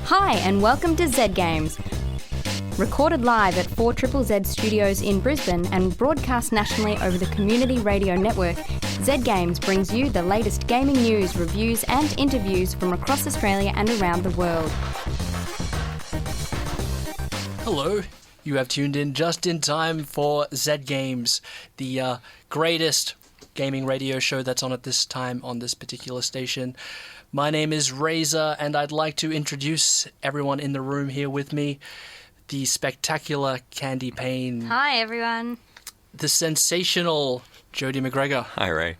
Hi and welcome to Z Games. Recorded live at 4ZZZ Studios in Brisbane and broadcast nationally over the Community Radio Network, Z Games brings you the latest gaming news, reviews and interviews from across Australia and around the world. Hello, you have tuned in just in time for Z Games, the greatest gaming radio show that's on at this time on this particular station. My name is Razor, and I'd like to introduce everyone in the room here with me. The spectacular Candy Payne. Hi, everyone. The sensational Jodie McGregor. Hi, Ray.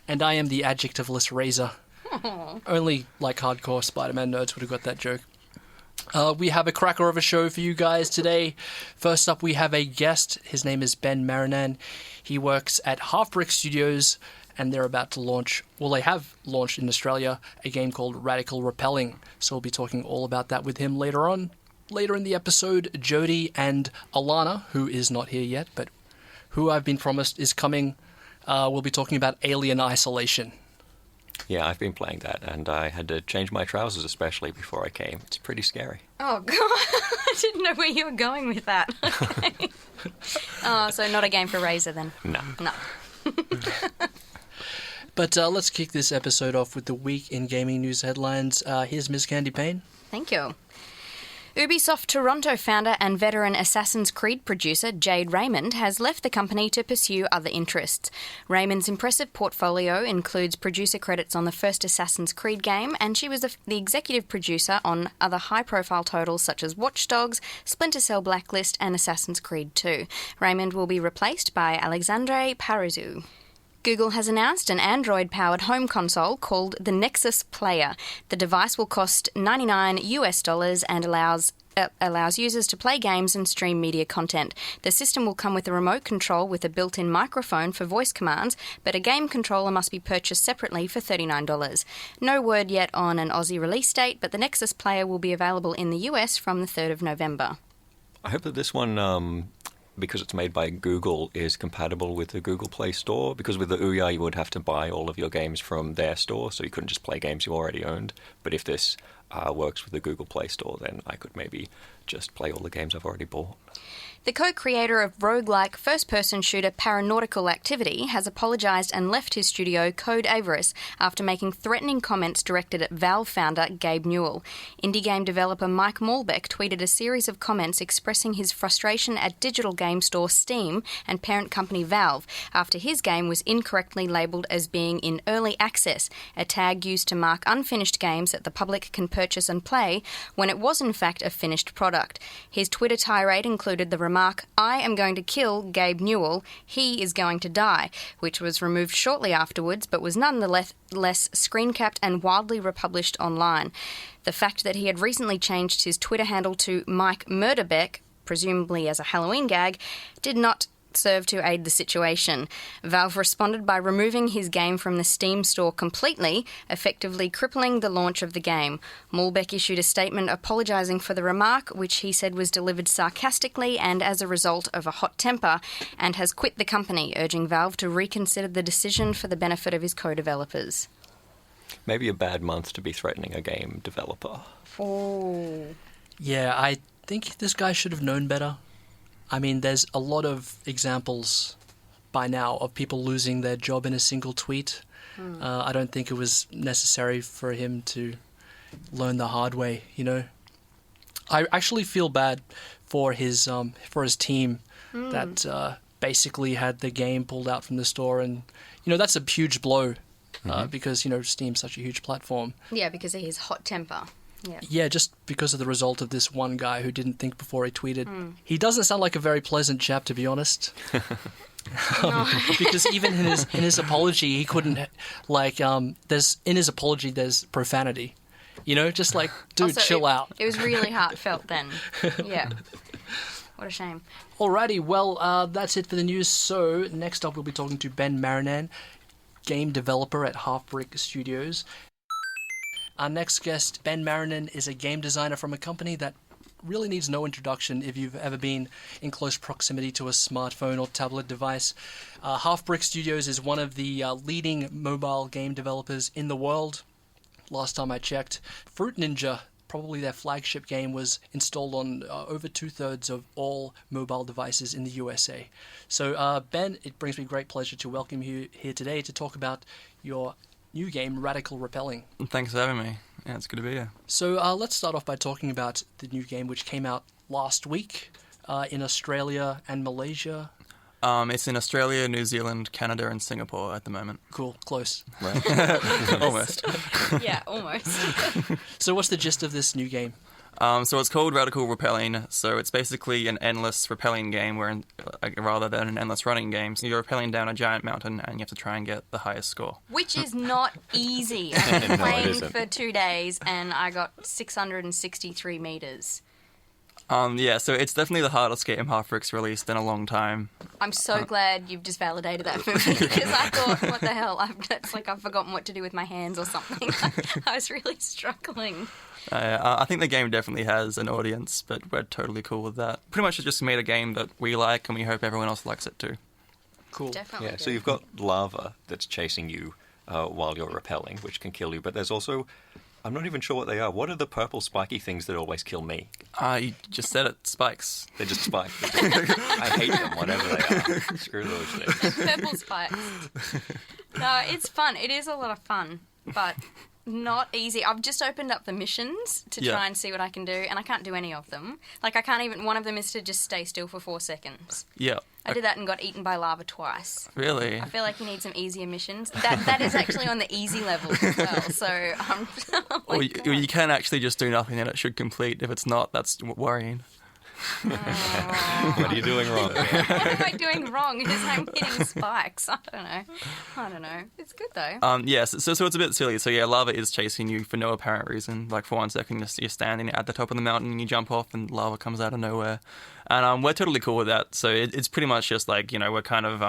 And I am the adjectiveless Razor. Only like hardcore Spider-Man nerds would have got that joke. We have a cracker of a show for you guys today. First up, we have a guest. His name is Ben Marinan. He works at Half Brick Studios, and they're about to launch, well, they have launched in Australia, a game called Radical Repelling. So we'll be talking all about that with him later on. Later in the episode, Jodie and Alana, who is not here yet, but who I've been promised is coming, we'll be talking about Alien Isolation. Yeah, I've been playing that, and I had to change my trousers especially before I came. It's pretty scary. Oh, God. I didn't know where you were going with that. Okay. So not a game for Razor then? No. But let's kick this episode off with the week in gaming news headlines. Here's Ms. Candy Payne. Thank you. Ubisoft Toronto founder and veteran Assassin's Creed producer Jade Raymond has left the company to pursue other interests. Raymond's impressive portfolio includes producer credits on the first Assassin's Creed game, and she was the executive producer on other high-profile titles such as Watch Dogs, Splinter Cell Blacklist and Assassin's Creed 2. Raymond will be replaced by Alexandre Parisou. Google has announced an Android-powered home console called the Nexus Player. The device will cost $99 and allows users to play games and stream media content. The system will come with a remote control with a built-in microphone for voice commands, but a game controller must be purchased separately for $39. No word yet on an Aussie release date, but the Nexus Player will be available in the US from the 3rd of November. I hope that this one, because it's made by Google, is compatible with the Google Play Store, because with the Ouya you would have to buy all of your games from their store, so you couldn't just play games you already owned. But if this works with the Google Play Store, then I could maybe just play all the games I've already bought. The co-creator of roguelike first-person shooter Paranautical Activity has apologised and left his studio Code Avarice after making threatening comments directed at Valve founder Gabe Newell. Indie game developer Mike Malbec tweeted a series of comments expressing his frustration at digital game store Steam and parent company Valve after his game was incorrectly labelled as being in early access, a tag used to mark unfinished games that the public can purchase and play when it was in fact a finished product. His Twitter tirade included the remark, "I am going to kill Gabe Newell, he is going to die," which was removed shortly afterwards but was nonetheless screen-capped and wildly republished online. The fact that he had recently changed his Twitter handle to Mike Murderbeck, presumably as a Halloween gag, did not serve to aid the situation. Valve responded by removing his game from the Steam store completely, effectively crippling the launch of the game. Malbec issued a statement apologising for the remark, which he said was delivered sarcastically and as a result of a hot temper, and has quit the company, urging Valve to reconsider the decision for the benefit of his co-developers. Maybe a bad month to be threatening a game developer. Oh. Yeah, I think this guy should have known better. I mean, there's a lot of examples by now of people losing their job in a single tweet. I don't think it was necessary for him to learn the hard way, you know. I actually feel bad for his team that basically had the game pulled out from the store, and you know that's a huge blow because you know Steam's such a huge platform. Yeah, because of his hot temper. Yeah, just because of the result of this one guy who didn't think before he tweeted. He doesn't sound like a very pleasant chap, to be honest. Because even in his apology, he couldn't there's profanity. You know, just like, dude, also, chill out. It was really heartfelt then. Yeah. What a shame. Alrighty, well, that's it for the news. So next up, we'll be talking to Ben Marinan, game developer at Half Brick Studios. Our next guest, Ben Marinan, is a game designer from a company that really needs no introduction if you've ever been in close proximity to a smartphone or tablet device. Half Brick Studios is one of the leading mobile game developers in the world. Last time I checked, Fruit Ninja probably their flagship game was installed on over 2/3 of all mobile devices in the USA. So, Ben, it brings me great pleasure to welcome you here today to talk about your new game, Radical Repelling. Thanks for having me. Yeah, it's good to be here. So let's start off by talking about the new game which came out last week in Australia and Malaysia. It's in Australia, New Zealand, Canada, and Singapore at the moment. Cool, close. Right. Almost. Yeah, almost. So what's the gist of this new game? So it's called Radical Repelling. So it's basically an endless repelling game, rather than an endless running game. So you're repelling down a giant mountain, and you have to try and get the highest score. Which is not easy. I've been No, it playing isn't. for 2 days and I got 663 meters. Yeah, so it's definitely the hardest game Half-Brick's released in a long time. I'm so glad you've just validated that for me because I thought, what the hell? It's like I've forgotten what to do with my hands or something. I was really struggling. I think the game definitely has an audience, but we're totally cool with that. Pretty much just made a game that we like, and we hope everyone else likes it too. Cool. Definitely. Yeah, so you've got lava that's chasing you while you're repelling, which can kill you, but there's also, I'm not even sure what they are. What are the purple spiky things that always kill me? You just said it, spikes. They're just spikes. I hate them, whatever they are. Screw those things. Purple spikes. No, it's fun. It is a lot of fun, but not easy. I've just opened up the missions to Yeah. try and see what I can do, and I can't do any of them. Like, I can't even... One of them is to just stay still for 4 seconds. Yeah. I did that and got eaten by lava twice. Really? I feel like you need some easier missions. That is actually on the easy level as well, so I'm... oh my Or God. you can actually just do nothing and it should complete. If it's not, that's worrying. What are you doing wrong? What am I doing wrong? Is I'm hitting spikes? I don't know. It's good though. Yes, so it's a bit silly. So yeah, lava is chasing you for no apparent reason. Like for 1 second, you're standing at the top of the mountain and you jump off and lava comes out of nowhere. And we're totally cool with that. So it's pretty much just like, we're kind of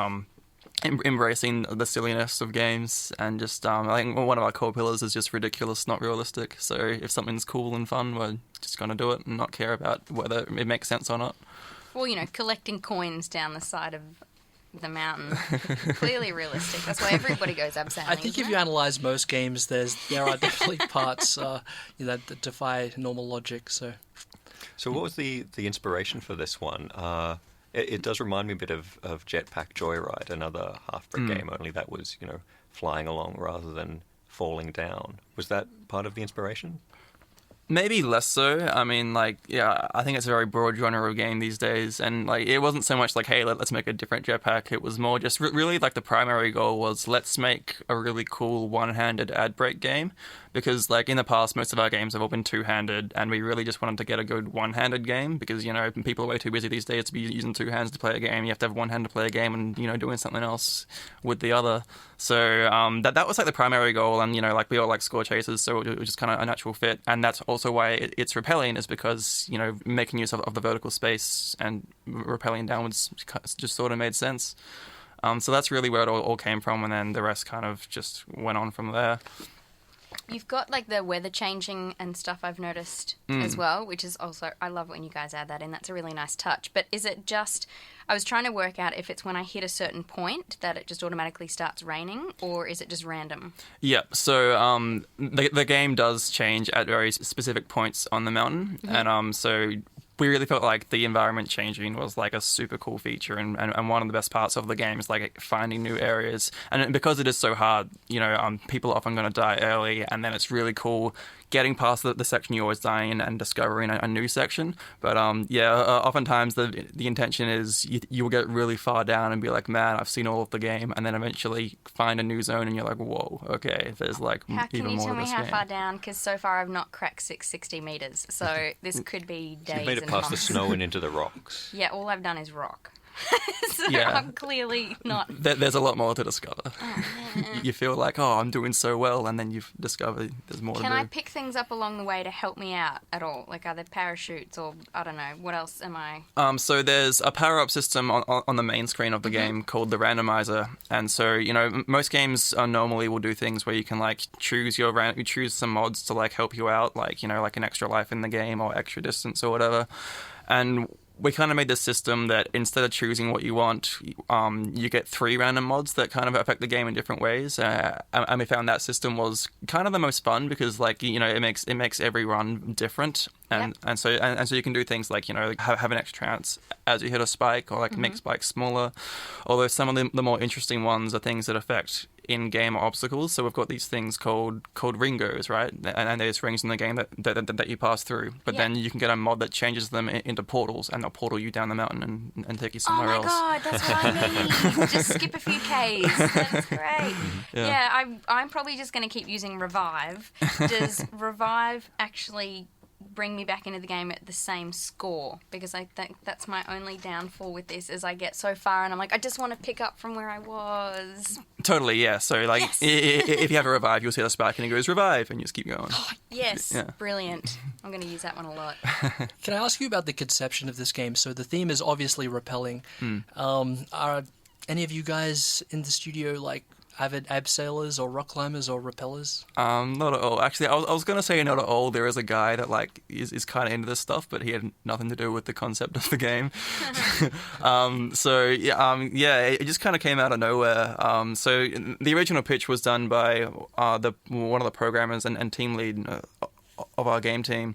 embracing the silliness of games, and just I think one of our core pillars is just ridiculous, not realistic. So if something's cool and fun, we're just gonna do it and not care about whether it makes sense or not. Well, collecting coins down the side of the mountain. Clearly realistic. That's why everybody goes abseiling. I think if you analyze most games, there are definitely parts that defy normal logic. So So what was the inspiration for this one? It does remind me a bit of Jetpack Joyride, another Half-Brick game, only that was, flying along rather than falling down. Was that part of the inspiration? Maybe less so. I mean, I think it's a very broad genre of game these days, and it wasn't so much like, hey, let's make a different jetpack. It was more just really the primary goal was let's make a really cool one-handed ad break game, because in the past most of our games have all been two-handed, and we really just wanted to get a good one-handed game because people are way too busy these days to be using two hands to play a game. You have to have one hand to play a game and doing something else with the other. So that was the primary goal, and we all like score chasers, so it was just kind of a natural fit, and that's also why it's repelling, is because making use of the vertical space and repelling downwards just sort of made sense. So that's really where it all came from, and then the rest kind of just went on from there. You've got the weather changing and stuff I've noticed as well, which is also, I love when you guys add that in. That's a really nice touch. But is it just, I was trying to work out if it's when I hit a certain point that it just automatically starts raining, or is it just random? Yeah, so the game does change at very specific points on the mountain, and so we really felt like the environment changing was a super cool feature, and one of the best parts of the game is finding new areas. And because it is so hard, people are often going to die early, and then it's really cool getting past the section you always die in and discovering a new section. But oftentimes the intention is you'll get really far down and be like, man, I've seen all of the game, and then eventually find a new zone and you're like, whoa, okay, there's How even can you more tell of me this how game. far down? Because so far I've not cracked 660 meters, so this could be days You've made it and past the months. snow and into the rocks. Yeah, all I've done is rock. So Yeah. I'm clearly not... There's a lot more to discover. You feel like, oh, I'm doing so well, and then you've discovered there's more to Can do. I pick things up along the way to help me out at all? Are there parachutes or, I don't know, what else am I... So there's a power-up system on the main screen of the game called the randomizer, and so most games normally will do things where you can choose you choose some mods to help you out, like an extra life in the game or extra distance or whatever, and we kind of made this system that instead of choosing what you want, you get 3 random mods that kind of affect the game in different ways. And we found that system was kind of the most fun because, like, you know, it makes every run different. And so you can do things like, you know, have an extra chance as you hit a spike, or like make spikes smaller. Although some of the more interesting ones are things that affect in-game obstacles. So we've got these things called ringos, right? And there's rings in the game that you pass through. But then you can get a mod that changes them into portals, and they'll portal you down the mountain and take you somewhere else. Oh my god, that's what I need. Just skip a few Ks. That's great. Yeah, I'm probably just going to keep using Revive. Does Revive actually bring me back into the game at the same score? Because I think that's my only downfall with this, is I get so far and I'm like, I just want to pick up from where I was. Totally, yeah. So, like, if you have a Revive, you'll see the spike and it goes Revive, and you just keep going. Yes, brilliant. I'm going to use that one a lot. Can I ask you about the conception of this game? So the theme is obviously rappelling. Are any of you guys in the studio, like, avid abseilers or rock climbers or rappellers? Not at all. Actually, I was going to say not at all. There is a guy that, like, is kind of into this stuff, but he had nothing to do with the concept of the game. It just kind of came out of nowhere. So the original pitch was done by one of the programmers and team lead of our game team.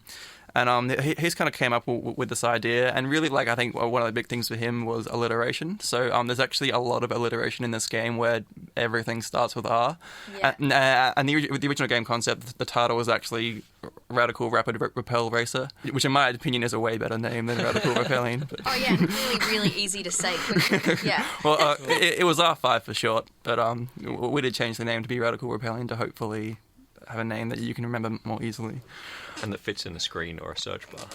And he's kind of came up with this idea, and really, like, I think one of the big things for him was alliteration. So there's actually a lot of alliteration in this game where everything starts with R. Yeah. And the original game concept, the title was actually Radical Rapid Repel Racer, which in my opinion is a way better name than Radical Repelling. Oh yeah, really easy to say quickly. Yeah. Well, it was R5 for short, but we did change the name to be Radical Repelling to hopefully have a name that you can remember more easily. And that fits in the screen or a search bar.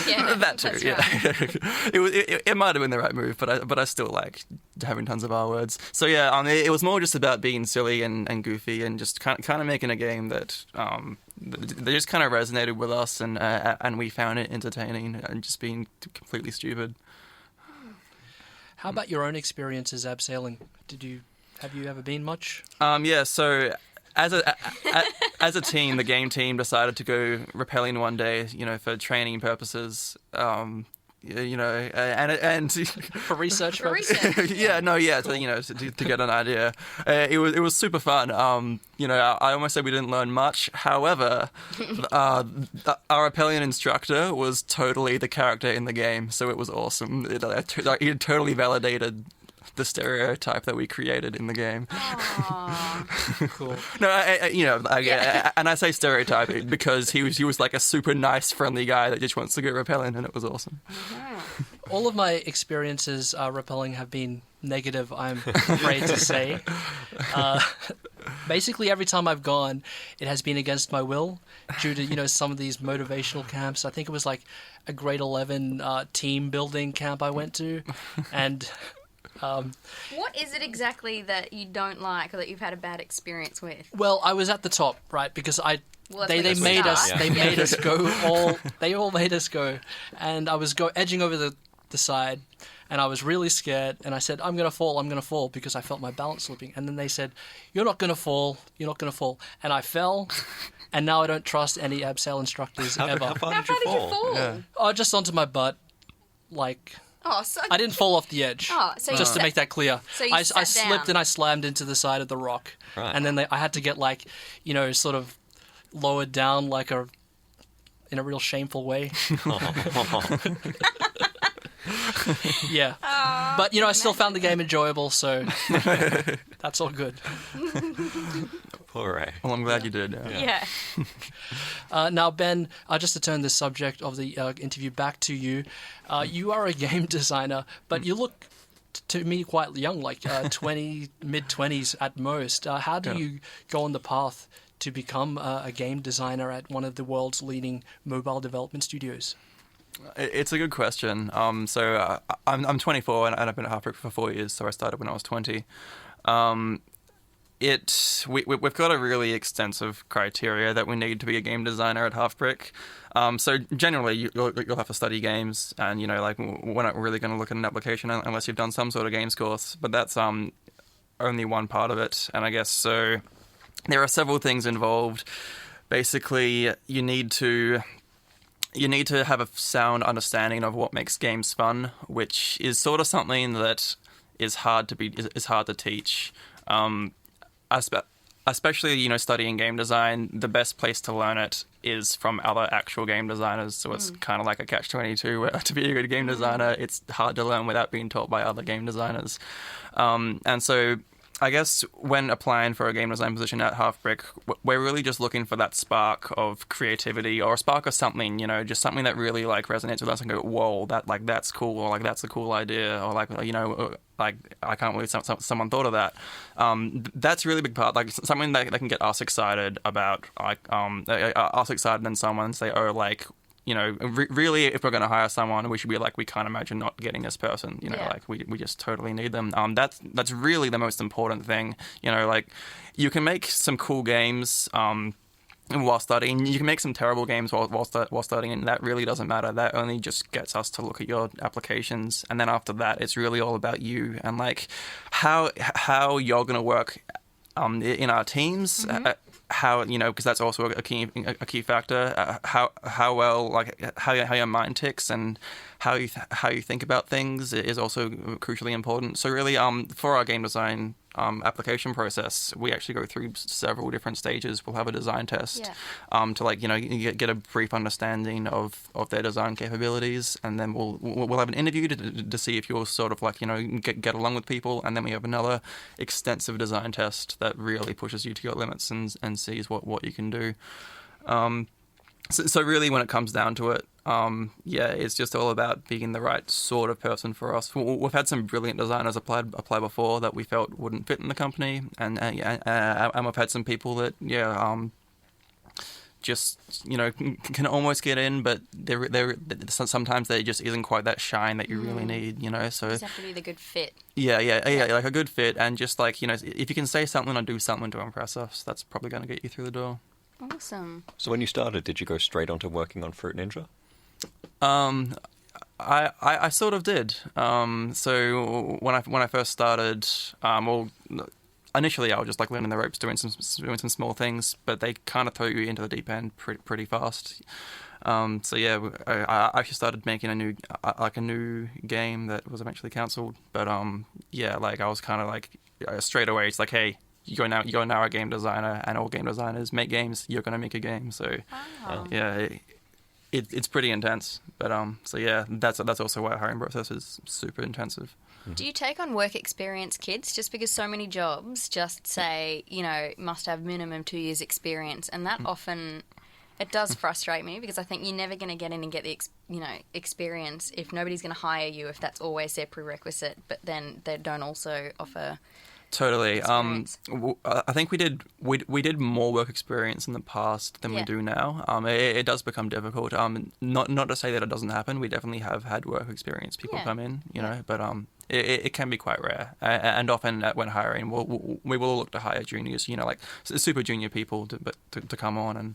Yeah, that too. that's Yeah, right. it might have been the right move, but I still like having tons of R words. So yeah, it was more just about being silly and goofy and just kind of making a game that they just kind of resonated with us, and we found it entertaining and just being completely stupid. How about your own experiences abseiling? Have you ever been much? Yeah. So. As a team, the game team decided to go rappelling one day, you know, for training purposes, you know, and For research For purposes? research. to get an idea. It was super fun. You know, I almost said we didn't learn much. However, our rappelling instructor was totally the character in the game, so it was awesome. It totally validated the stereotype that we created in the game. Cool. No, and I say stereotype because he was like a super nice, friendly guy that just wants to go rappelling, and it was awesome. All of my experiences rappelling have been negative, I'm afraid to say. Basically, every time I've gone, it has been against my will due to, you know, some of these motivational camps. I think it was like a grade 11 team building camp I went to, and... What is it exactly that you don't like or that you've had a bad experience with? Well, I was at the top, right? Because they made us. Yeah. They made us go. They all made us go, and I was edging over the side, and I was really scared. And I said, "I'm gonna fall," because I felt my balance slipping. And then they said, "You're not gonna fall. You're not gonna fall." And I fell, and now I don't trust any abseil instructors ever. How far How did far you did you fall? fall? Yeah. Oh, just onto my butt, like. Oh, so I didn't fall off the edge. Oh, so you just to sat- make that clear. so you I sat slipped down. and I slammed into the side of the rock, Right. and then I had to get, like, you know, sort of lowered down like in a real shameful way. Yeah, but you know, I still found the game enjoyable, so that's all good. Hooray. Well, I'm glad you did. yeah. Now, Ben, just to turn the subject of the interview back to you, you are a game designer, but you look to me quite young, like mid-20s at most. How do you go on the path to become a game designer at one of the world's leading mobile development studios? It's a good question. So I'm 24 and I've been at Halfbrick for 4 years. So I started when I was 20. We've got a really extensive criteria that we need to be a game designer at Halfbrick. So generally, you'll have to study games, and you know, like, we're not really going to look at an application unless you've done some sort of games course. But that's only one part of it, and I guess so. There are several things involved. Basically, you need to you need to have a sound understanding of what makes games fun, which is sort of something that is hard to teach. Especially, studying game design, the best place to learn it is from other actual game designers. So it's kind of like a catch-22 where to be a good game designer, it's hard to learn without being taught by other game designers. And so I guess when applying for a game design position at Halfbrick, we're really just looking for that spark of creativity or a spark of something, just something that really like resonates with us and go, whoa, that's cool, or like that's a cool idea, or like like I can't believe someone thought of that. That's a really big part, like something that can get us excited about, like us excited and someone say, oh, like, really, if we're going to hire someone, we should be like, we can't imagine not getting this person. Like we just totally need them. That's really the most important thing. Like you can make some cool games while studying. You can make some terrible games while studying, and that really doesn't matter. That only just gets us to look at your applications, and then after that, it's really all about you and like how you're going to work in our teams. How because that's also a key factor. How well, like how your mind ticks and how you think about things is also crucially important. So really, for our game design application process, we actually go through several different stages. We'll have a design test to like get a brief understanding of their design capabilities, and then we'll have an interview to see if you'll sort of like get along with people, and then we have another extensive design test that really pushes you to your limits and sees what you can do. So really, when it comes down to it, it's just all about being the right sort of person for us. We've had some brilliant designers apply before that we felt wouldn't fit in the company, and we've had some people that just can almost get in, but they're sometimes there just isn't quite that shine that you really need. So you just have to be the good fit. Yeah, like a good fit, and just like if you can say something or do something to impress us, that's probably going to get you through the door. Awesome. So when you started, did you go straight onto working on Fruit Ninja? I sort of did. So when I first started, initially I was just like learning the ropes, doing some small things, but they kind of throw you into the deep end pretty fast. So yeah, I actually started making a new game that was eventually cancelled. But like I was kind of like straight away, it's like, hey, you're now a game designer, and all game designers make games. You're going to make a game. So yeah, it's pretty intense. But so yeah, that's also why our hiring process is super intensive. Do you take on work experience kids just because so many jobs just say, must have minimum 2 years experience, and that often it does frustrate me because I think you're never going to get in and get the experience if nobody's going to hire you if that's always their prerequisite, but then they don't also offer. Totally. I think we did more work experience in the past than we do now. It does become difficult. Not to say that it doesn't happen. We definitely have had work experience people come in, but it can be quite rare. And often when hiring, we will look to hire juniors, like super junior people to come on and.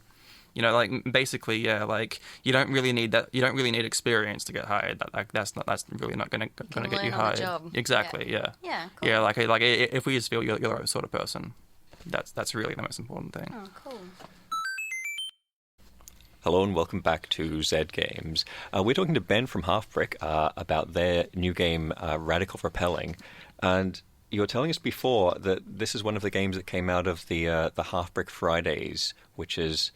Like basically, like you don't really need that. You don't really need experience to get hired. That's really not going to get you hired. Exactly. Yeah. Yeah. Cool. Yeah. Like if we just feel you're the right sort of person, that's really the most important thing. Oh, cool. Hello and welcome back to Zed Games. We're talking to Ben from Halfbrick about their new game, Radical Repelling, and you were telling us before that this is one of the games that came out of the Halfbrick Fridays, which is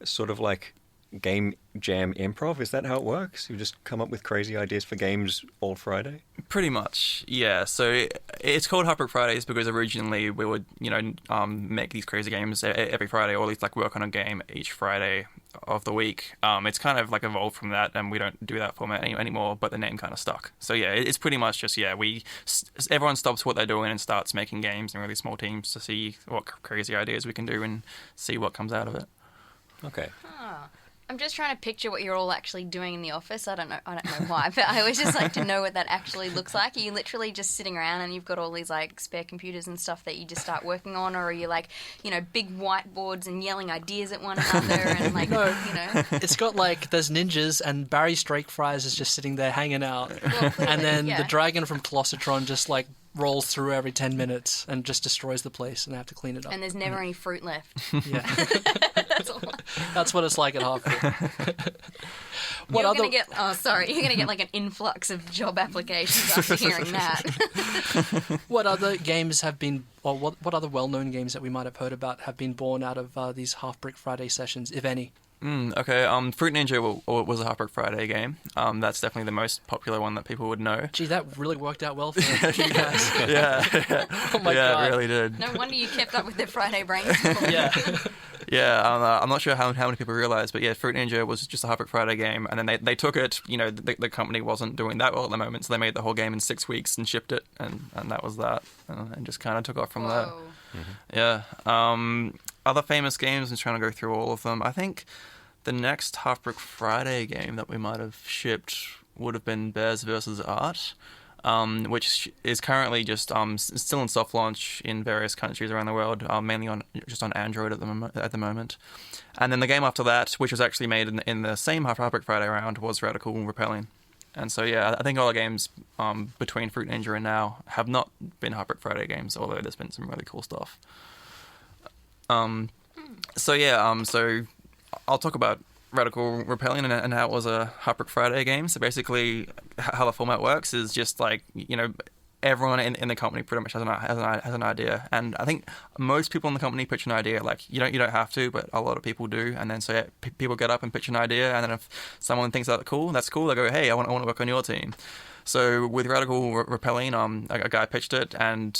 sort of like game jam improv. Is that how it works? You just come up with crazy ideas for games all Friday? Pretty much, yeah. So it's called Halfbrick Fridays because originally we would, make these crazy games every Friday, or at least like work on a game each Friday of the week. It's kind of like evolved from that, and we don't do that format anymore, but the name kind of stuck. So yeah, it's pretty much just, everyone stops what they're doing and starts making games in really small teams to see what crazy ideas we can do and see what comes out of it. Okay. I'm just trying to picture what you're all actually doing in the office. I don't know why, but I always just like to know what that actually looks like. Are you literally just sitting around and you've got all these like spare computers and stuff that you just start working on, or are you like, big whiteboards and yelling ideas at one another and like, It's got like there's ninjas and Barry Strakefries is just sitting there hanging out, Well, clearly, and then the dragon from Colossatron just like rolls through every 10 minutes and just destroys the place, and I have to clean it up. And there's never any fruit left. Yeah. That's all. That's what it's like at Harvard. You're gonna get like an influx of job applications after hearing that. What other games have been, or what other well-known games that we might have heard about have been born out of these Half Brick Friday sessions, if any? Okay, Fruit Ninja was a Half Brick Friday game. That's definitely the most popular one that people would know. Gee, that really worked out well for you guys. Yeah. Oh my yeah, God. it really did. No wonder you kept up with the Friday brainstorm. Yeah. Yeah, I'm not sure how many people realize, but yeah, Fruit Ninja was just a Half Brick Friday game, and then they took it. You know, the company wasn't doing that well at the moment, so they made the whole game in 6 weeks and shipped it, and that was that, and just kind of took off from there. Yeah. Other famous games, I'm trying to go through all of them. I think the next Half Brick Friday game that we might have shipped would have been Bears vs. Art. Which is currently just still in soft launch in various countries around the world, mainly on Android at the moment. And then the game after that, which was actually made in the same Half Brick Friday round, was Radical Repelling. And so yeah, I think all the games between Fruit Ninja and now have not been Half Brick Friday games, although there's been some really cool stuff. So I'll talk about Radical Repelling and how it was a Half Brick Friday game. So basically, how the format works is just like, you know, everyone in the company pretty much has an idea, and I think most people in the company pitch an idea. Like you don't have to, but a lot of people do. And then so yeah, people get up and pitch an idea, and then if someone thinks that's cool, they go, hey, I want to work on your team. So with Radical Repelling, a guy pitched it, and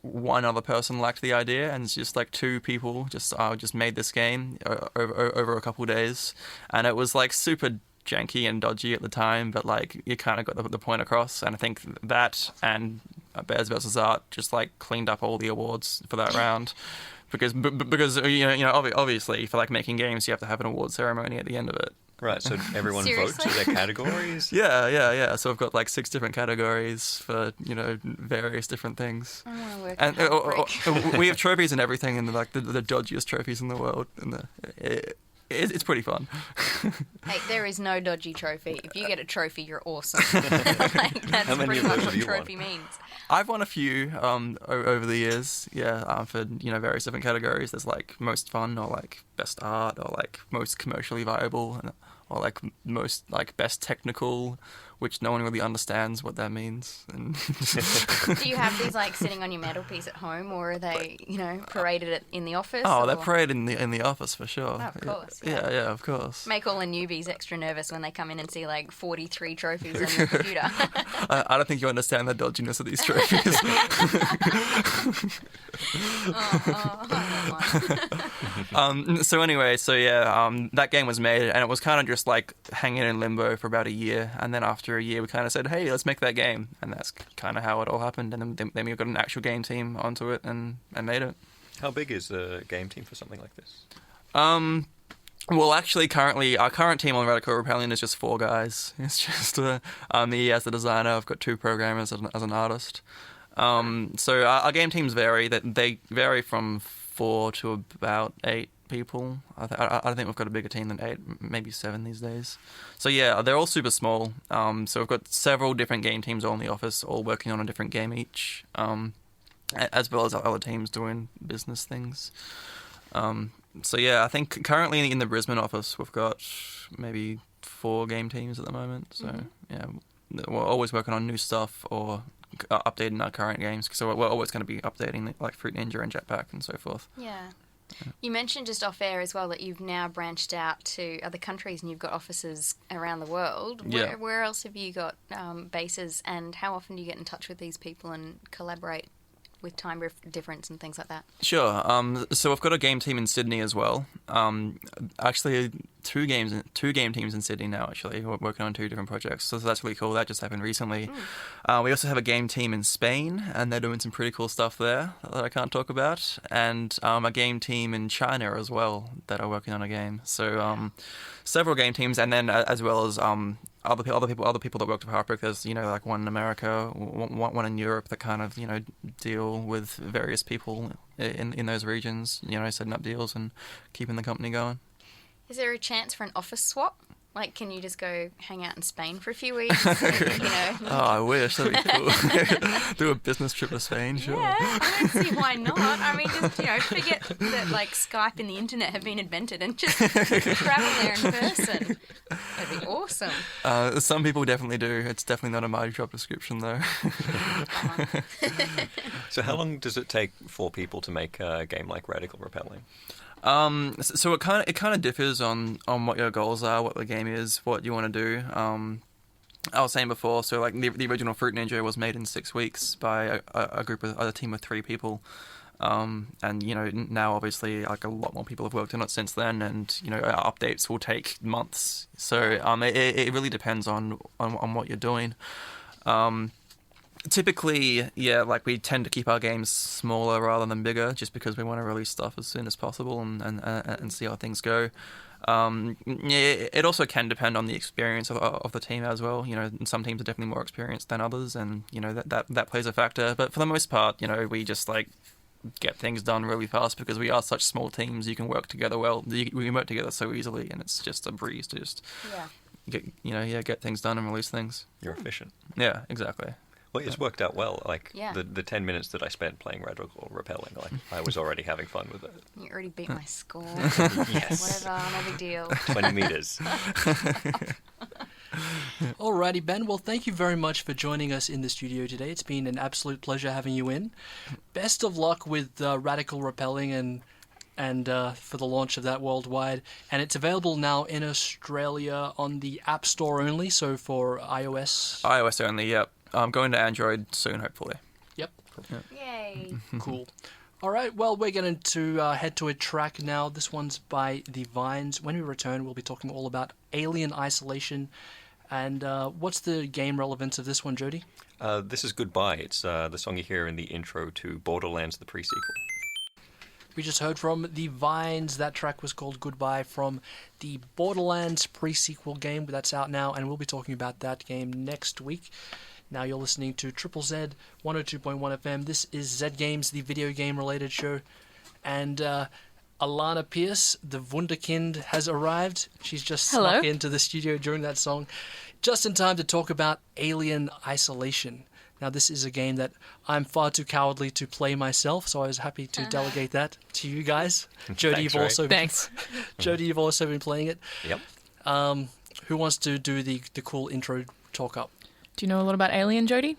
one other person liked the idea, and it's just like two people just made this game over a couple of days, and it was like super janky and dodgy at the time, but like you kind of got the point across. And I think that and Bears vs. Art just like cleaned up all the awards for that round. Because obviously for like making games you have to have an award ceremony at the end of it. Right, so everyone votes Seriously? for their categories? Yeah. So I've got like 6 different categories for, you know, various different things. I want to work And at Half Brick. we have trophies and everything, and like the dodgiest trophies in the world, and it's pretty fun. Hey, there is no dodgy trophy. If you get a trophy, you're awesome. Like, that's How many pretty of those much have what you won? trophy means. I've won a few over the years, for, you know, various different categories. There's like most fun, or like best art, or like most commercially viable, or like most like best technical, which no one really understands what that means. And Do you have these like sitting on your mantelpiece at home, or are they, you know, paraded in the office? oh, or... they're paraded in the office for sure. Oh, of course, Yeah, of course. Make all the newbies extra nervous when they come in and see like 43 trophies on your computer. I don't think you understand the dodginess of these trophies. So anyway, that game was made, and it was kind of just like hanging in limbo for about a year, and then after a year we kind of said, hey, let's make that game, and that's kind of how it all happened. And then we got an actual game team onto it and made it. How big is a game team for something like this? Well, actually, currently, our current team on Radical Repelling is just 4 guys. It's just me as the designer. I've got 2 programmers as an artist. So our game teams vary. They vary from 4 to about 8 people. I think we've got a bigger team than 8, maybe 7 these days. So yeah, they're all super small. So we've got several different game teams all in the office, all working on a different game each, as well as other teams doing business things. So yeah, I think currently in the Brisbane office we've got maybe 4 game teams at the moment. So yeah, we're always working on new stuff or updating our current games. So we're always going to be updating like Fruit Ninja and Jetpack and so forth. Yeah. You mentioned just off air as well that you've now branched out to other countries and you've got offices around the world. Yeah. Where else have you got bases, and how often do you get in touch with these people and collaborate with time difference and things like that? Sure. So we've got a game team in Sydney as well. Actually, two game teams in Sydney now. Actually, we're working on 2 different projects, so that's really cool. That just happened recently. We also have a game team in Spain, and they're doing some pretty cool stuff there that I can't talk about. And a game team in China as well that are working on a game. So several game teams, and then as well as other people that work with Half Brick. There's, you know, like one in America, one in Europe that kind of, you know, deal with various people in those regions, you know, setting up deals and keeping the company going. Is there a chance for an office swap? Like, can you just go hang out in Spain for a few weeks? Oh, I wish. That'd be cool. Do a business trip to Spain, sure. Yeah, I don't see why not. I mean, just, forget that, like, Skype and the internet have been invented and just travel there in person. That'd be awesome. Some people definitely do. It's definitely not in my job description, though. So how long does it take for people to make a game like Radical Repelling? So it kind of differs on what your goals are, what the game is, what you want to do. I was saying before, so like the original Fruit Ninja was made in 6 weeks by a team of 3 people. And now obviously like a lot more people have worked on it since then, and updates will take months. So it really depends on what you're doing. Typically, like we tend to keep our games smaller rather than bigger, just because we want to release stuff as soon as possible and see how things go. It also can depend on the experience of the team as well. Some teams are definitely more experienced than others, and that plays a factor. But for the most part, we just like get things done really fast because we are such small teams. You can work together well. We can work together so easily, and it's just a breeze to just get things done and release things. You're efficient. Yeah, exactly. Well, it's worked out well. Like, Yeah. the 10 minutes that I spent playing Radical Repelling, like, I was already having fun with it. You already beat my score. Yes. Whatever, no big deal. 20 meters. Alrighty, Ben. Well, thank you very much for joining us in the studio today. It's been an absolute pleasure having you in. Best of luck with Radical Repelling and for the launch of that worldwide. And it's available now in Australia on the App Store only, so for iOS. iOS only, yep. I'm going to Android soon, hopefully. Yep. Yay. Cool. All right, well, we're going to head to a track now. This one's by The Vines. When we return, we'll be talking all about Alien Isolation. And what's the game relevance of this one, Jody? This is Goodbye. It's the song you hear in the intro to Borderlands, the pre-sequel. We just heard from The Vines. That track was called Goodbye from the Borderlands pre-sequel game that's out now, and we'll be talking about that game next week. Now you're listening to Triple Z 102.1 FM. This is Z Games, the video game related show. And Alana Pierce, the Wunderkind, has arrived. She's just snuck into the studio during that song, just in time to talk about Alien Isolation. Now, this is a game that I'm far too cowardly to play myself, so I was happy to delegate that to you guys. Jody, Thanks, Jody, you've also been playing it. Yep. Who wants to do the cool intro talk up? Do you know a lot about Alien, Jody?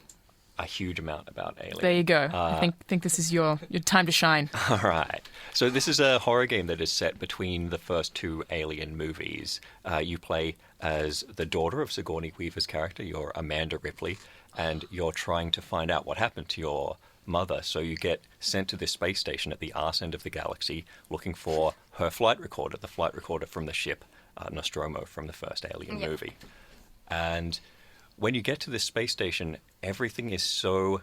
A huge amount about Alien. There you go. I think this is your time to shine. All right. So this is a horror game that is set between the first 2 Alien movies. You play as the daughter of Sigourney Weaver's character. You're Amanda Ripley, and you're trying to find out what happened to your mother. So you get sent to this space station at the arse end of the galaxy looking for her flight recorder, the flight recorder from the ship Nostromo from the first Alien movie. And when you get to this space station, everything is so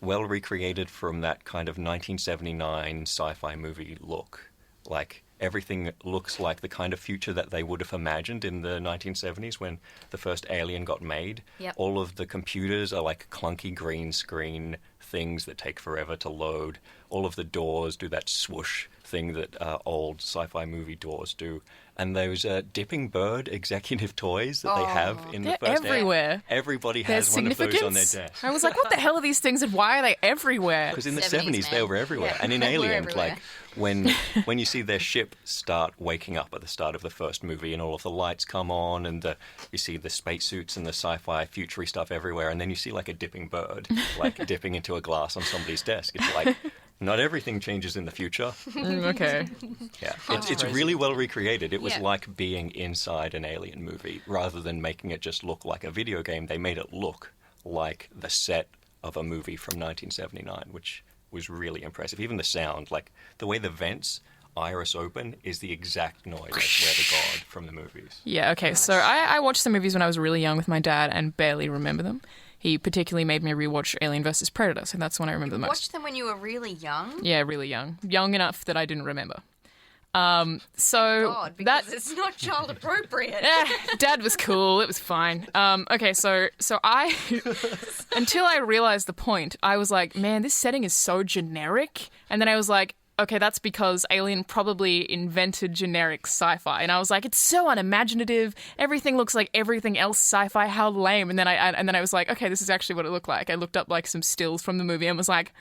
well recreated from that kind of 1979 sci-fi movie look. Like, everything looks like the kind of future that they would have imagined in the 1970s when the first Alien got made. Yep. All of the computers are like clunky green screen things that take forever to load. All of the doors do that swoosh thing that old sci-fi movie doors do. And those dipping bird executive toys that they have in the They're first everywhere. Everybody There's has one of those on their significance. desk. I was like, what the hell are these things and why are they everywhere? Because in the 70s, 70s they man. were everywhere. Yeah. And in They were Alien, everywhere. like when you see their ship start waking up at the start of the first movie and all of the lights come on and you see the spacesuits and the sci-fi futury stuff everywhere, and then you see like a dipping bird like dipping into a glass on somebody's desk. It's like, not everything changes in the future. Okay. Yeah, it's really well recreated. It was Yeah. like being inside an Alien movie. Rather than making it just look like a video game, they made it look like the set of a movie from 1979, which was really impressive. Even the sound, like the way the vents iris open is the exact noise I swear to God from the movies. Yeah, okay. So I watched the movies when I was really young with my dad and barely remember them. He particularly made me rewatch Alien vs. Predator, so that's when I remember the most. Watched them when you were really young? Yeah, really young. Young enough that I didn't remember. God, That because it's not child appropriate. Dad was cool. It was fine. Okay, so I until I realized the point, I was like, man, this setting is so generic. And then I was like, okay, that's because Alien probably invented generic sci-fi. And I was like, it's so unimaginative. Everything looks like everything else sci-fi. How lame. And then I was like, okay, this is actually what it looked like. I looked up like some stills from the movie and was like,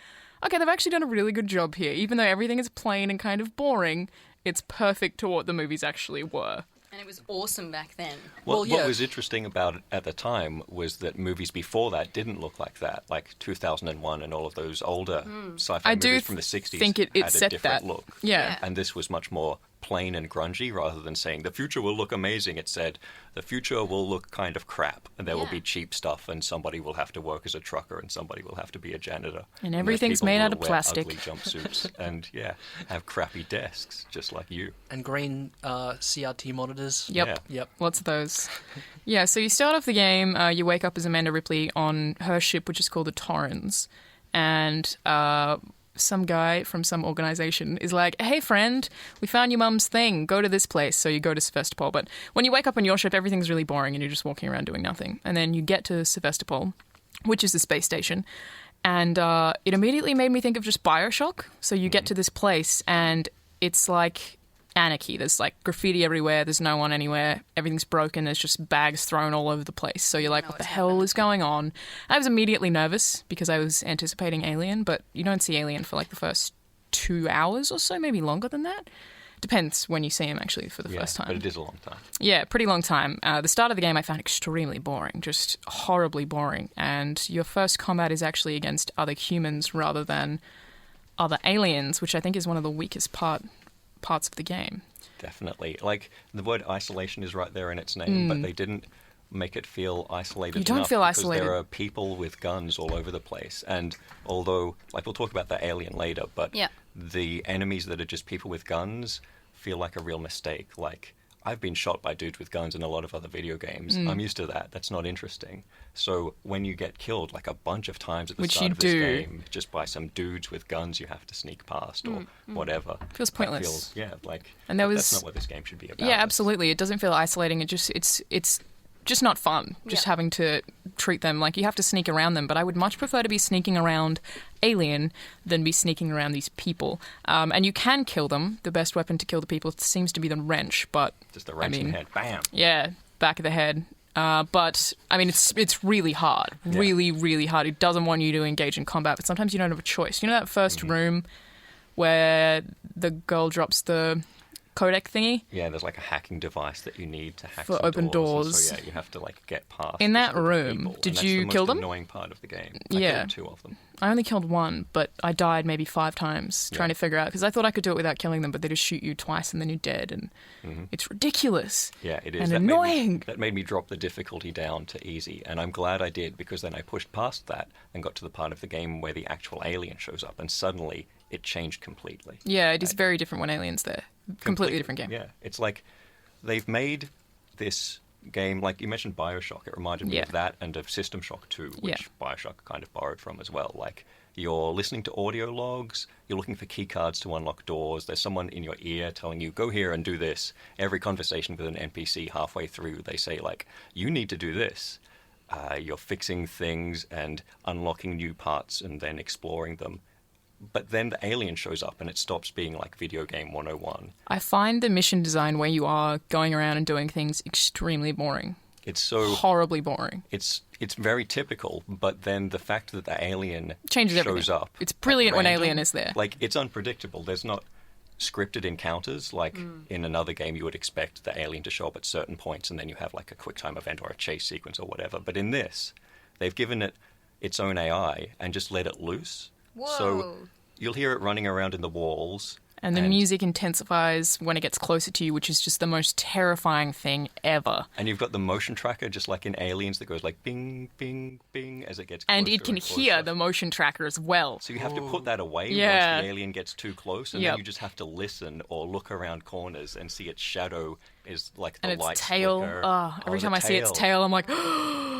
okay, they've actually done a really good job here. Even though everything is plain and kind of boring, it's perfect to what the movies actually were. And it was awesome back then. Well, yeah. What was interesting about it at the time was that movies before that didn't look like that, like 2001 and all of those older sci-fi I movies do from the 60s think it had a set different that. look. Yeah. And this was much more plain and grungy rather than saying the future will look amazing. It said the future will look kind of crap and there will be cheap stuff and somebody will have to work as a trucker and somebody will have to be a janitor. And those everything's people made will out of wear plastic. Ugly jumpsuits and have crappy desks just like you. And green CRT monitors. Yep. Yeah. Yep. Lots of those. Yeah, so you start off the game, you wake up as Amanda Ripley on her ship, which is called the Torrens, and some guy from some organization is like, hey friend, we found your mum's thing, go to this place. So you go to Sevastopol. But when you wake up on your ship, everything's really boring and you're just walking around doing nothing. And then you get to Sevastopol, which is the space station, and it immediately made me think of just Bioshock. So you get to this place and it's like anarchy. There's like graffiti everywhere, there's no one anywhere, everything's broken, there's just bags thrown all over the place. So you're like, what the hell is going on? I was immediately nervous because I was anticipating Alien, but you don't see Alien for like the first 2 hours or so, maybe longer than that. Depends when you see him actually for the first time. But it is a long time. Yeah, pretty long time. The start of the game I found extremely boring, just horribly boring. And your first combat is actually against other humans rather than other aliens, which I think is one of the weakest parts of the game. Definitely. Like, the word isolation is right there in its name, but they didn't make it feel isolated You don't enough feel because isolated. there are people with guns all over the place. And although, like, we'll talk about the alien later, but Yeah. the enemies that are just people with guns feel like a real mistake. Like, I've been shot by dudes with guns in a lot of other video games. I'm used to that. That's not interesting. So when you get killed like a bunch of times at the Which start you of this do. game, just by some dudes with guns you have to sneak past or whatever. Feels that pointless. And there that's was- not what this game should be about. Yeah, absolutely. It doesn't feel isolating. It's just not fun. Just Yeah. having to treat them like you have to sneak around them. But I would much prefer to be sneaking around Alien than be sneaking around these people. And you can kill them. The best weapon to kill the people seems to be the wrench. But Just a wrench in the head. Bam! yeah, back of the head. But I mean, it's really hard, really, really hard. It doesn't want you to engage in combat, but sometimes you don't have a choice. You know that 1st room where the girl drops the codec thingy? Yeah, there's like a hacking device that you need to hack For some open and doors. So yeah, you have to like get past In this that group of room, people, did and that's you the most kill them? Annoying part of the game. Yeah. I killed 2 of them. I only killed one, but I died maybe 5 times trying to figure out, because I thought I could do it without killing them, but they just shoot you twice and then you're dead, and it's ridiculous. Yeah, it is. And That annoying. that made me drop the difficulty down to easy, and I'm glad I did because then I pushed past that and got to the part of the game where the actual alien shows up, and suddenly it changed completely. Yeah, it is very different when Alien's there. Completely different game. Yeah, it's like they've made this game, like you mentioned Bioshock, it reminded me Yeah. of that and of System Shock 2, which Yeah. Bioshock kind of borrowed from as well. Like, you're listening to audio logs, you're looking for key cards to unlock doors, there's someone in your ear telling you, go here and do this. Every conversation with an NPC halfway through, they say, like, you need to do this. You're fixing things and unlocking new parts and then exploring them. But then the alien shows up and it stops being like video game 101. I find the mission design where you are going around and doing things extremely boring. It's so Horribly boring. it's very typical, but then the fact that the alien Changes shows everything. up. It's at brilliant when random, Alien is there. Like, it's unpredictable. There's not scripted encounters like in another game you would expect the alien to show up at certain points and then you have like a quick time event or a chase sequence or whatever. But in this, they've given it its own AI and just let it loose. So Whoa. you'll hear it running around in the walls. And the music intensifies when it gets closer to you, which is just the most terrifying thing ever. And you've got the motion tracker, just like in Aliens, that goes like bing, bing, bing as it gets closer. And it can hear closer. the motion tracker as well. So you have to put that away Yeah. once the alien gets too close, and Yep. then you just have to listen or look around corners and see its shadow is like the And its light tail. flicker. Every the time I see its tail, I'm like,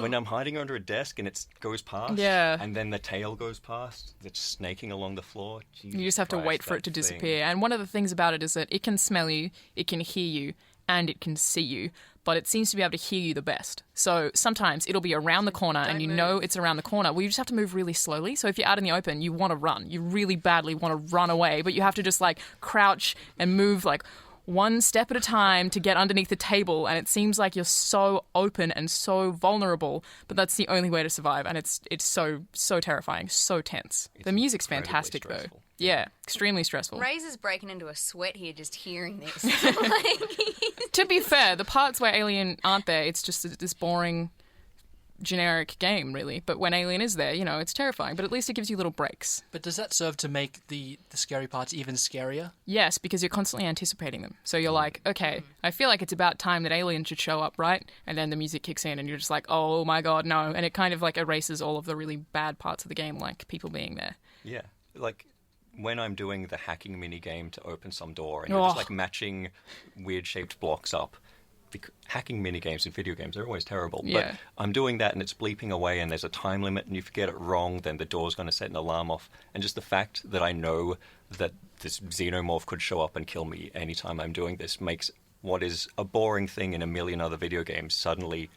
When I'm hiding under a desk and it goes past, Yeah. and then the tail goes past, it's snaking along the floor. you just have to Jesus wait for it Christ, to that thing. disappear. And one of the things about it is that it can smell you, it can hear you, and it can see you, but it seems to be able to hear you the best. So sometimes it'll be around the corner and you know it's around the corner. Well, you just have to move really slowly. So if you're out in the open, you want to run. You really badly want to run away, but you have to just like crouch and move like one step at a time to get underneath the table, and it seems like you're so open and so vulnerable, but that's the only way to survive, and it's so terrifying, so tense. The music's incredibly fantastic stressful. though. Yeah, extremely stressful. Razor's breaking into a sweat here just hearing this. To be fair, the parts where Alien aren't there, it's just this boring, generic game, really. But when Alien is there, you know, it's terrifying. But at least it gives you little breaks. But does that serve to make the scary parts even scarier? Yes, because you're constantly anticipating them. So you're like, okay, I feel like it's about time that Alien should show up, right? And then the music kicks in and you're just like, oh my god, no. And it kind of like erases all of the really bad parts of the game, like people being there. Yeah, like when I'm doing the hacking mini game to open some door, and you're just like matching weird shaped blocks up. Hacking mini games in video games are always terrible. Yeah. But I'm doing that and it's bleeping away, and there's a time limit, and you forget it wrong, then the door's going to set an alarm off. And just the fact that I know that this xenomorph could show up and kill me anytime I'm doing this makes what is a boring thing in a million other video games suddenly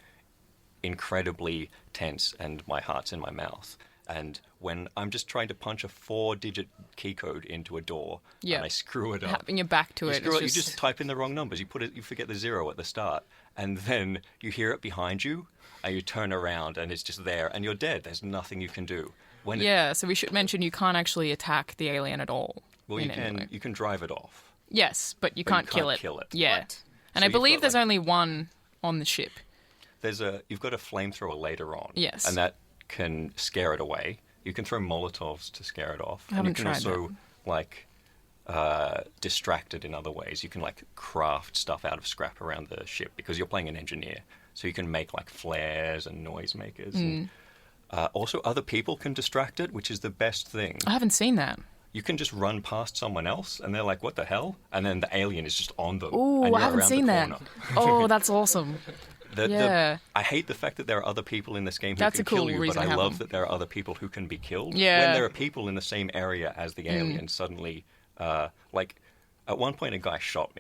incredibly tense, and my heart's in my mouth. And when I'm just trying to punch a 4-digit key code into a door, Yeah. and I screw it up, Having your back to it. you it's just type in the wrong numbers. You forget the 0 at the start, and then you hear it behind you, and you turn around, and it's just there, and you're dead. There's nothing you can do. When Yeah, so we should mention you can't actually attack the alien at all. well, in any way. you can drive it off. Yes, but you But can't you kill can't it. kill it. Yeah. What? And So I you've believe got, there's like- only one on the ship. You've got a flamethrower later on. Yes. And that can scare it away. You can throw Molotovs to scare it off. I haven't and you can tried also distract it in other ways. You can like craft stuff out of scrap around the ship because you're playing an engineer. So you can make like flares and noisemakers. And, also, other people can distract it, which is the best thing. I haven't seen that. You can just run past someone else, and they're like, "What the hell?" And then the alien is just on them. Ooh, and I you're haven't around seen the that. corner. Oh, that's awesome. Yeah. I hate the fact that there are other people in this game who That's can a cool kill you, but reason I to have love them. that there are other people who can be killed. Yeah. When there are people in the same area as the alien, suddenly, like, at one point a guy shot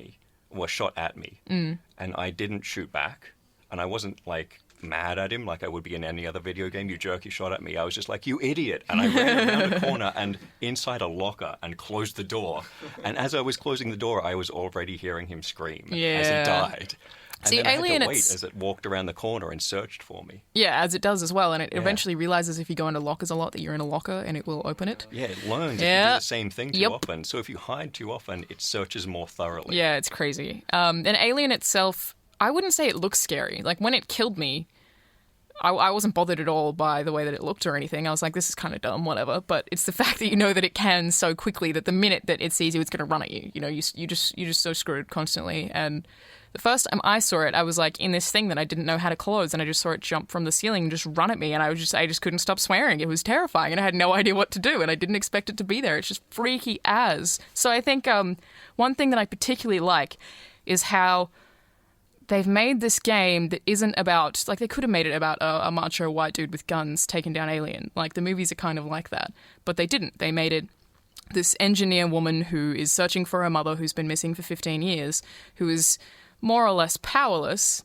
at me, and I didn't shoot back, and I wasn't, like, mad at him like I would be in any other video game. You jerk, you shot at me. I was just like, you idiot. And I ran around a corner and inside a locker and closed the door. And as I was closing the door, I was already hearing him scream as Yeah. he died. And See, then I had Alien, to wait it's- as it walked around the corner and searched for me. Yeah, as it does as well. And it eventually realizes if you go into lockers a lot that you're in a locker and it will open it. Yeah, it learns if you Yeah. do the same thing too Yep. often. So if you hide too often, it searches more thoroughly. Yeah, it's crazy. And Alien itself, I wouldn't say it looks scary. Like, when it killed me, I wasn't bothered at all by the way that it looked or anything. I was like, this is kind of dumb, whatever. But it's the fact that you know that it can so quickly that the minute that it sees you, it's going to run at you. You know, you're just so screwed constantly. And the first time I saw it, I was like in this thing that I didn't know how to close, and I just saw it jump from the ceiling and just run at me, and I just couldn't stop swearing. It was terrifying, and I had no idea what to do, and I didn't expect it to be there. It's just freaky as. So I think one thing that I particularly like is how they've made this game that isn't about, like, they could have made it about a macho white dude with guns taking down Alien. Like, the movies are kind of like that. But they didn't. They made it this engineer woman who is searching for her mother who's been missing for 15 years, who is more or less powerless,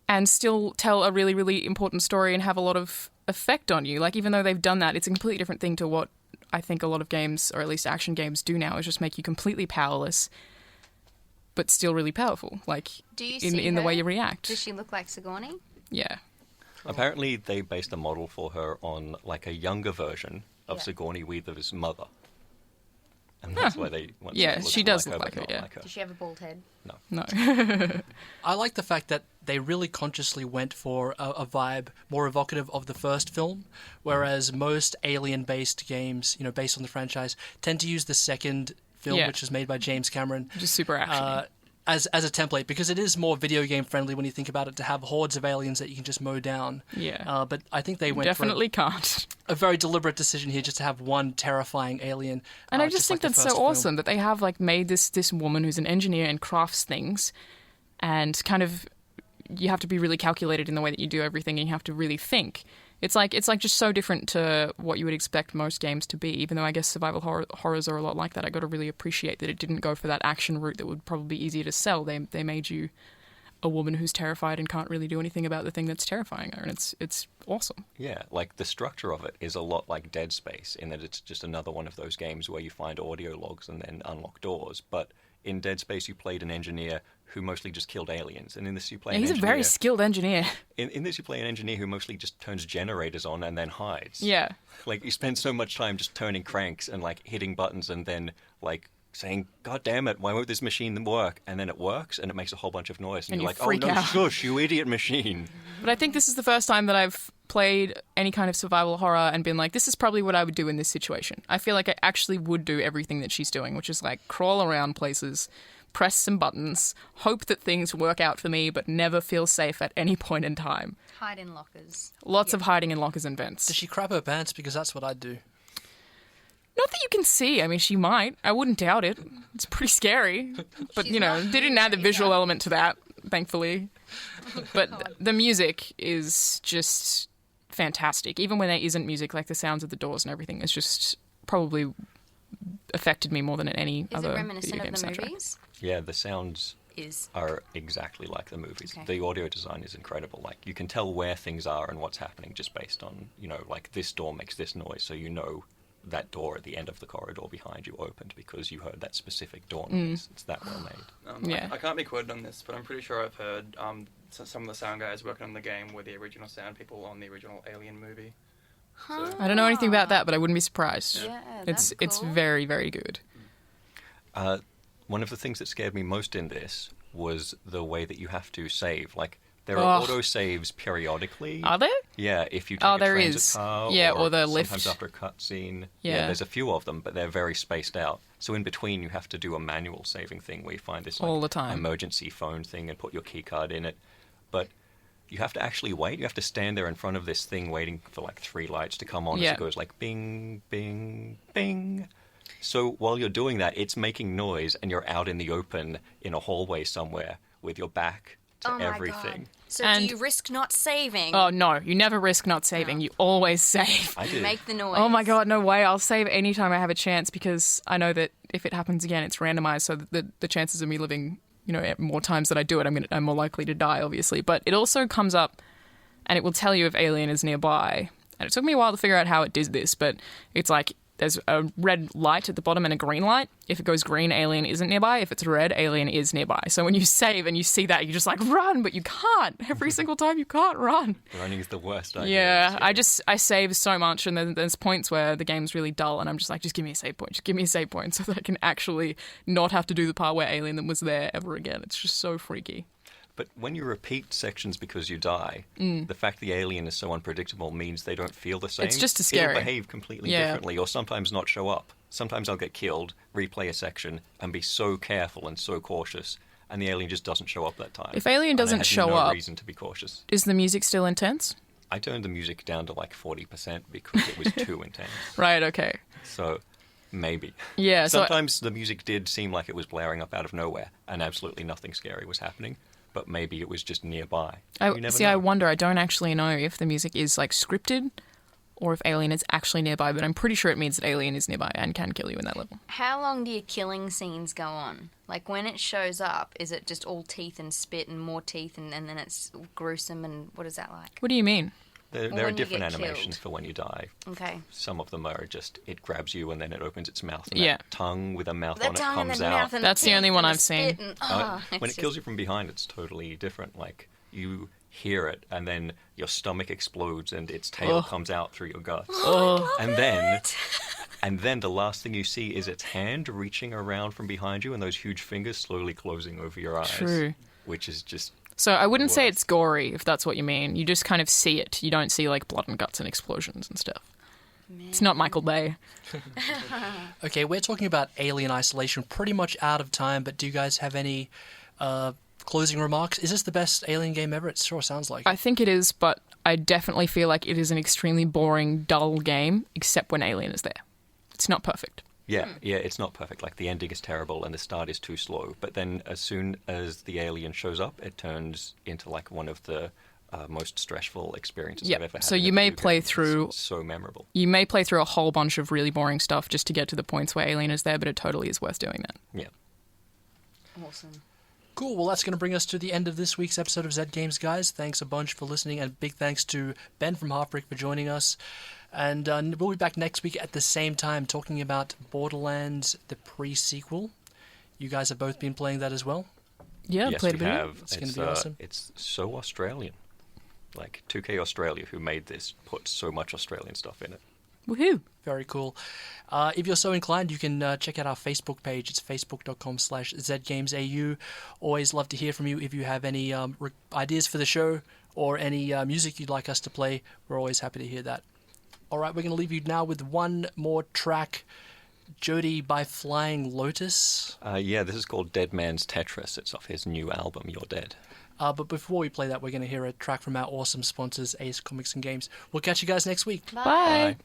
and still tell a really, really important story and have a lot of effect on you. Like, even though they've done that, it's a completely different thing to what I think a lot of games, or at least action games, do now, is just make you completely powerless, but still really powerful, like, Do you in see the way her? you react. Does she look like Sigourney? Yeah. Apparently, they based a model for her on like a younger version of Yeah. Sigourney Weaver's mother, and that's why they. want to Yeah, say it looks she does like look her, like but her, not yeah. like her. Does she have a bald head? No. I like the fact that they really consciously went for a vibe more evocative of the first film, whereas most alien-based games, you know, based on the franchise, tend to use the second film, Yeah. which was made by James Cameron, Just super action. as a template, because it is more video game friendly when you think about it, to have hordes of aliens that you can just mow down. Yeah. But I think they went Definitely can't. for a very deliberate decision here, just to have one terrifying alien. And I just think like the that's so first film. awesome that they have, like, made this woman who's an engineer and crafts things, and kind of, you have to be really calculated in the way that you do everything, and you have to really think. It's like just so different to what you would expect most games to be. Even though I guess survival horrors are a lot like that, I got to really appreciate that it didn't go for that action route that would probably be easier to sell. They made you a woman who's terrified and can't really do anything about the thing that's terrifying her, and it's awesome. Yeah, like the structure of it is a lot like Dead Space in that it's just another one of those games where you find audio logs and then unlock doors. But in Dead Space, you played an engineer who mostly just killed aliens, and in this you play an He's a engineer. very skilled engineer. In this, you play an engineer who mostly just turns generators on and then hides. Yeah. Like, you spend so much time just turning cranks and, like, hitting buttons and then, like, saying, God damn it, why won't this machine work? And then it works, and it makes a whole bunch of noise. And And you're you like, oh, freak no, out. shush, you idiot machine. But I think this is the first time that I've played any kind of survival horror and been like, this is probably what I would do in this situation. I feel like I actually would do everything that she's doing, which is like crawl around places, press some buttons, hope that things work out for me, but never feel safe at any point in time. Hide in lockers. Lots of hiding in lockers and vents. Does she crap her pants? Because that's what I'd do. Not that you can see. I mean, she might. I wouldn't doubt it. It's pretty scary. But, She's you know, not they didn't add the very visual young. element to that, thankfully. But the music is just fantastic. Even when there isn't music, like the sounds of the doors and everything, it's just probably affected me more than any Is other it reminiscent video game of the soundtrack. movies? Yeah, the sounds Is. are exactly like the movies. Okay. The audio design is incredible. Like, you can tell where things are and what's happening just based on, you know, like, this door makes this noise, so you know that door at the end of the corridor behind you opened because you heard that specific door noise. It's that well made. Yeah. I can't be quoted on this, but I'm pretty sure I've heard some of the sound guys working on the game were the original sound people on the original Alien movie. So, I don't know anything about that, but I wouldn't be surprised. Yeah, It's that's it's cool. very, very good. One of the things that scared me most in this was the way that you have to save. Like, there are Oh. auto saves periodically. Are there? Yeah, if you take Oh, a there transit is. car, Yeah, or or the lift. sometimes after a cutscene. Yeah. There's a few of them, but they're very spaced out. So in between, you have to do a manual saving thing where you find this like, All the time. emergency phone thing and put your key card in it. But you have to actually wait. You have to stand there in front of this thing waiting for like 3 lights to come on Yeah. as it goes like bing, bing, bing. So while you're doing that, it's making noise, and you're out in the open in a hallway somewhere with your back to Oh my everything. God. So And- do you risk not saving? Oh no, you never risk not saving. You always save. I You did. make the noise. Oh my god, no way. I'll save anytime I have a chance because I know that if it happens again, it's randomized, so that the chances of me living, you know, more times that I do it, I'm more likely to die, obviously. But it also comes up and it will tell you if Alien is nearby. And it took me a while to figure out how it did this, but it's like there's a red light at the bottom and a green light. If it goes green, Alien isn't nearby. If it's red, Alien is nearby. So when you save and you see that, you just like run, but you can't. Every single time you can't run. Running is the worst idea. Yeah, I save so much, and then there's points where the game's really dull, and I'm just like, just give me a save point, so that I can actually not have to do the part where Alien was there ever again. It's just so freaky. But when you repeat sections because you die, the fact the alien is so unpredictable means they don't feel the same. It's just as scary. It'll behave completely Yeah. differently, or sometimes not show up. Sometimes I'll get killed, replay a section, and be so careful and so cautious, and the alien just doesn't show up that time. If Alien And I doesn't had show no up- reason to be cautious. Is the music still intense? I turned the music down to like 40% because it was too intense. Right. Okay. So maybe. Yeah. So Sometimes the music did seem like it was blaring up out of nowhere, and absolutely nothing scary was happening. But maybe it was just nearby. You never I know. wonder. I don't actually know if the music is like scripted, or if Alien is actually nearby. But I'm pretty sure it means that Alien is nearby and can kill you in that level. How long do your killing scenes go on? Like when it shows up, is it just all teeth and spit and more teeth and then it's gruesome and what is that like? What do you mean? There Well, are when you different get animations killed. for when you die. Okay. Some of them are just, it grabs you and then it opens its mouth. And Yeah. that tongue with a mouth The on it tongue and comes the out. mouth and That's the teeth only one and the I've seen. spit and- When it kills you from behind, it's totally different. Like, you hear it and then your stomach explodes and its tail Ugh. comes out through your guts. Oh, And then the last thing you see is its hand reaching around from behind you and those huge fingers slowly closing over your eyes. True. Which is just, so I wouldn't say worst. it's gory if that's what you mean. You just kind of see it. You don't see like blood and guts and explosions and stuff. It's not Michael Bay. Okay, we're talking about Alien Isolation, pretty much out of time, but do you guys have any closing remarks? Is this the best Alien game ever? It sure sounds like it. I think it is, but I definitely feel like it is an extremely boring, dull game, except when Alien is there. It's not perfect. yeah, it's not perfect. Like, the ending is terrible and the start is too slow. But then as soon as the alien shows up, it turns into like one of the most stressful experiences Yep. I've ever had. So in a you may video play game. It's through- so memorable. You may play through a whole bunch of really boring stuff just to get to the points where Alien is there, but it totally is worth doing that. Yeah. Awesome. Cool. Well, that's going to bring us to the end of this week's episode of Zed Games, guys. Thanks a bunch for listening, and big thanks to Ben from Halfbrick for joining us. And we'll be back next week at the same time talking about Borderlands, the pre-sequel. You guys have both been playing that as well? Yeah, Yes, played a we bit. have. It's gonna be awesome. It's so Australian. Like 2K Australia, who made this, put so much Australian stuff in it. Woohoo! Very cool. If you're so inclined, you can check out our Facebook page. It's facebook.com/zgamesau. Always love to hear from you if you have any ideas for the show or any music you'd like us to play. We're always happy to hear that. All right, we're going to leave you now with one more track. Jody by Flying Lotus. Yeah, this is called Dead Man's Tetris. It's off his new album, You're Dead. But before we play that, we're going to hear a track from our awesome sponsors, Ace Comics and Games. We'll catch you guys next week. Bye.